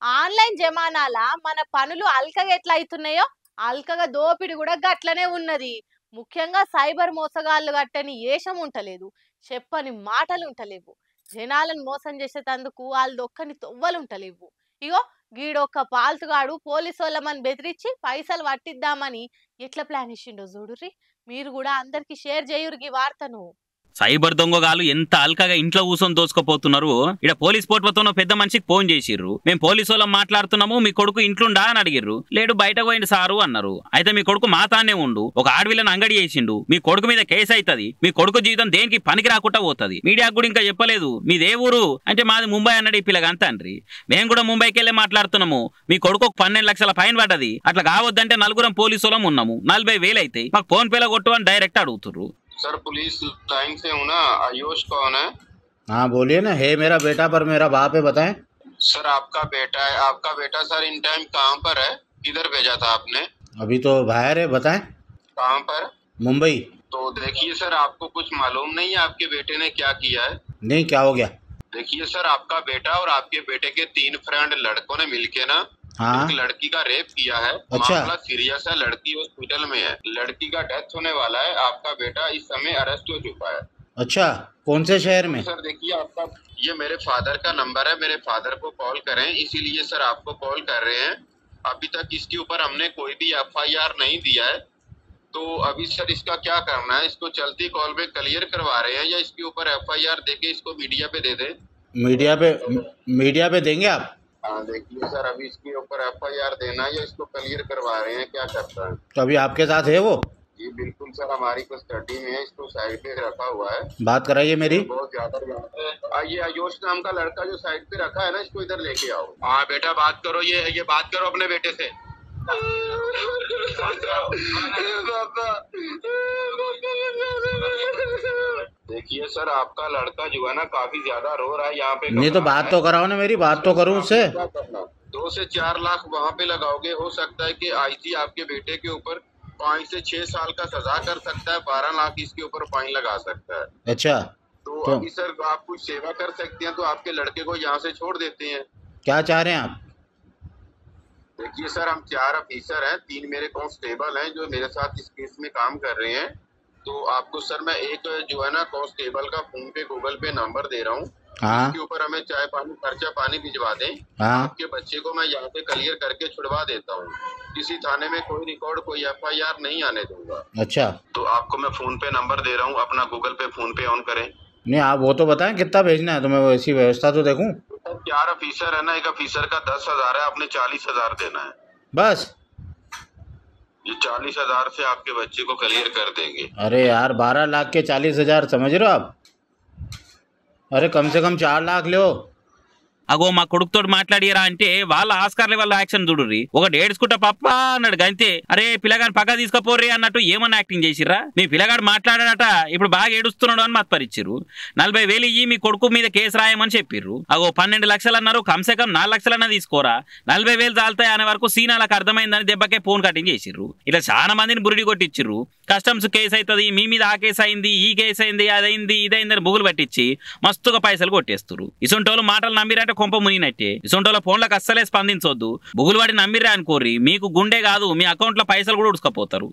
Online జమానాల మన పనులు అల్కగా ఎట్లా అవుతున్నాయో అల్కగా దోపిడి కూడా గట్లనే ఉన్నది. ముఖ్యంగా సైబర్ మోసగాళ్ళు గట్టని ఏషం ఉంటలేదు, చెప్పని మాటలు ఉంటలేవు. జనాలను మోసం చేసేటందుకు వాళ్ళు దొక్కని తొవ్వలు ఉంటలేవు. ఇగో గీడొక్క పాల్తుగాడు పోలీసోళ్ళమని బెదిరించి పైసలు పట్టిద్దామని ఎట్లా ప్లాన్ ఇచ్చిండో చూడుర్రి. మీరు కూడా అందరికి షేర్ చేయురు ఈ వార్తను. సైబర్ దొంగగాలు ఎంత అల్కగా ఇంట్లో కూర్చొని దోచుకుపోతున్నారు. ఇక్కడ పోలీస్ పోట్లతోనో పెద్ద మనిషికి ఫోన్ చేసిర్రు. మేము పోలీసు వాళ్ళం మాట్లాడుతున్నాము, మీ కొడుకు ఇంట్లుండా అని అడిగిర్రు. లేడు బయటకు పోయింది సారు అన్నారు. అయితే మీ కొడుకు మాతానే ఉండు, ఒక ఆడవిల్లని అంగడి చేసిండు, మీ కొడుకు మీద కేసు అవుతుంది, మీ కొడుకు జీవితం దేనికి పనికి రాకుండా పోతుంది. మీడియాకు కూడా ఇంకా చెప్పలేదు. మీదే ఊరు అంటే మాది ముంబై అన్నాడు ఈ పిల్లగా తండ్రి. మేము కూడా ముంబైకి వెళ్ళి మాట్లాడుతున్నాము, మీ కొడుకు 12 లక్షల ఫైన్ పడ్డది, అట్లా కావద్దంటే నలుగురం పోలీసు వాళ్ళం ఉన్నాము, 40,000 అయితే మాకు ఫోన్ పేలో కొట్టు అని డైరెక్ట్ అడుగుతుర్రు. सर पुलिस लाइन से हूँ ना। आयुष कौन है? हाँ बोलिए ना। है मेरा बेटा पर मेरा बाप है, बताएं। सर आपका बेटा है। आपका बेटा सर इन टाइम कहाँ पर है? किधर भेजा था आपने? अभी तो बाहर है, बताएं। कहाँ पर? मुंबई। तो देखिए सर, आपको कुछ मालूम नहीं है आपके बेटे ने क्या किया है? नहीं, क्या हो गया? देखिए सर, आपका बेटा और आपके बेटे के 3 फ्रेंड लड़कों ने मिलके ना एक लड़की का रेप किया है। अच्छा। मामला सीरियस है, लड़की हॉस्पिटल में है, लड़की का डेथ होने वाला है। आपका बेटा इस समय अरेस्ट हो चुका है। अच्छा, कौन से शहर में? सर देखिए, आपका ये मेरे फादर का नंबर है, मेरे फादर को कॉल करें, इसीलिए सर आपको कॉल कर रहे हैं। अभी तक इसके ऊपर हमने कोई भी FIR नहीं दिया है, तो अभी सर इसका क्या करना है? इसको चलती कॉल में क्लियर करवा रहे हैं या इसके ऊपर FIR देके इसको मीडिया पे दे दें? मीडिया पे देंगे आप? हाँ देखिए सर, अभी इसके ऊपर FIR देना है या इसको क्लियर करवा रहे हैं, क्या करता है? तो अभी आपके साथ है वो? जी बिल्कुल सर, हमारी कस्टडी में है, इसको साइड पे रखा हुआ है। बात कराइए मेरी। बहुत ज्यादा ये आयुष नाम का लड़का जो साइड पे रखा है ना, इसको इधर लेके आओ। हाँ बेटा बात करो, ये बात करो अपने बेटे से। देखिए सर, आपका लड़का जो है ना काफी ज्यादा रो रहा है यहाँ पे। नहीं तो बात तो कराओ ना, मेरी बात तो करूँ उससे। 2 से 4 लाख वहाँ पे लगाओगे, हो सकता है कि IG आपके बेटे के ऊपर 5 से 6 साल का सजा कर सकता है, 12 लाख इसके ऊपर फाइन लगा सकता है। अच्छा, तो अभी सर आप कुछ सेवा कर सकते हैं तो आपके लड़के को यहाँ से छोड़ देते हैं। क्या चाह रहे हैं आप? देखिए सर, हम 4 ऑफिसर हैं, 3 मेरे कांस्टेबल हैं जो मेरे साथ इस केस में काम कर रहे हैं। तो आपको सर मैं एक जो है ना कांस्टेबल का फोन पे गूगल पे नंबर दे रहा हूँ। हाँ। इसके ऊपर हमें चाय पानी खर्चा पानी भिजवा दें। हाँ। आपके बच्चे को मैं यहाँ से क्लियर करके छुड़वा देता हूँ। किसी थाने में कोई रिकॉर्ड कोई FIR नहीं आने दूंगा। अच्छा, तो आपको मैं फोन पे नंबर दे रहा हूँ, अपना गूगल पे फोन पे ऑन करें। नहीं आप वो तो बताएं कितना भेजना है, तो मैं वैसी व्यवस्था तो देखूं। 4 ऑफिसर है ना, एक ऑफिसर का 10,000 है, आपने 40,000 देना है बस। ये 40,000 से आपके बच्चे को क्लियर कर देंगे। अरे यार 12 लाख के 40,000 समझ रहे हो आप? अरे कम से कम 4 लाख लो। అగో మా కొడుకుతో మాట్లాడియరా అంటే వాళ్ళ ఆస్కార్ లెవెల్ యాక్షన్ చూడుర్రి. ఒకటి ఏడ్చుకుంటా పప్ప అన్నాడు గంతే. అరే పిల్లగాని పక్క తీసుకుపోర్రి అన్నట్టు ఏమన్నా యాక్టింగ్ చేసిర్రా? మీ పిల్లగాడు మాట్లాడాడట, ఇప్పుడు బాగా ఏడుస్తున్నాడు అని మత్పరిచ్చిర్రు. 40,000 ఇయ్యి మీ కొడుకు మీద కేసు రాయమని చెప్పిర్రు. అగో 12 లక్షలు అన్నారు, కమ్సే కమ్ 4 లక్షలన్నా తీసుకోరా, 40,000 చాలుతాయి అనే వరకు సీనాలకు అర్థమైందని దెబ్బకే ఫోన్ కటింగ్ చేసిర్రు. ఇలా చాలా మందిని బురిడి కొట్టించిర్రు. కస్టమ్స్ కేసు అవుతుంది, మీ మీద ఆ కేసు అయింది, ఈ కేసు అయింది, అదైంది ఇదైందని బుగులు పట్టించి మస్తుగా పైసలు కొట్టేస్తారు. ఇసొంటోళ్ళు మాటలు నమ్మిరంటే కొంప మునిగినట్టే. ఇసొంటోళ్ళ ఫోన్లకు అస్సలే స్పందించొద్దు. బుగులు వాడి నమ్మిర్రా అనుకోర్రి, మీకు గుండె కాదు మీ అకౌంట్లో పైసలు కూడా ఉడుచుకపోతారు.